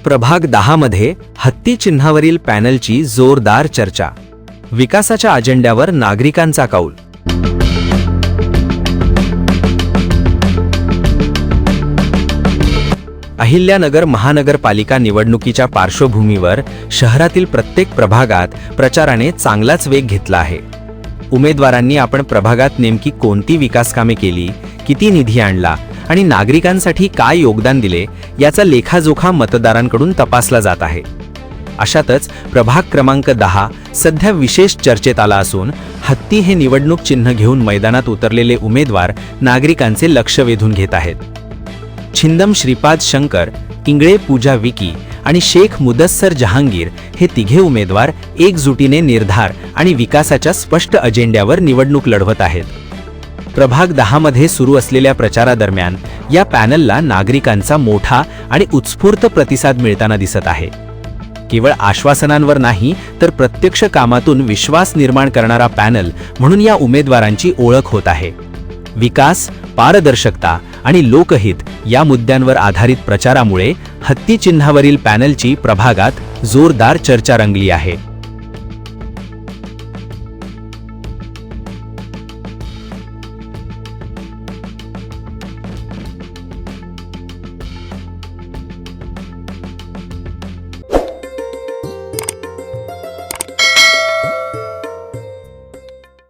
प्रभाग 10 मध्ये हत्ती चिन्हावरील पॅनलची जोरदार चर्चा. विकासाच्या अजेंड्यावर नागरिकांचा कौल. अहिल्यानगर महानगरपालिका निवडणुकीच्या पार्श्वभूमीवर शहरातील प्रत्येक प्रभागात प्रचाराने चांगलाच वेग घेतला आहे. उमेदवारांनी आपण प्रभागात नेमकी कोणती विकासकामे केली, किती निधी आणला आणि नागरिकांसाठी काय योगदान दिले याचा लेखाजोखा मतदारांकडून तपासला जात आहे. अशातच प्रभाग क्रमांक 10 सध्या विशेष चर्चेत आला असून हत्ती हे निवडणूक चिन्ह घेऊन मैदानात उतरलेले उमेदवार नागरिकांचे लक्ष वेधून घेत आहेत. छिंदम श्रीपाद शंकर, इंगळे पूजा विकी आणि शेख मुदस्सर जहांगीर हे तिघे उमेदवार एकजुटीने निर्धार आणि विकासाच्या स्पष्ट अजेंड्यावर निवडणूक लढवत आहेत. प्रभाग 10 मध्ये सुरू असलेल्या प्रचारादरम्यान या पॅनलला नागरिकांचा मोठा आणि उत्स्फूर्त प्रतिसाद मिळताना दिसत आहे. केवळ आश्वासनांवर नाही तर प्रत्यक्ष कामातून विश्वास निर्माण करणारा पॅनल म्हणून या उमेदवारांची ओळख होत आहे. विकास, पारदर्शकता आणि लोकहित या मुद्द्यांवर आधारित प्रचारामुळे हत्ती चिन्हावरील पॅनलची प्रभागात जोरदार चर्चा रंगली आहे.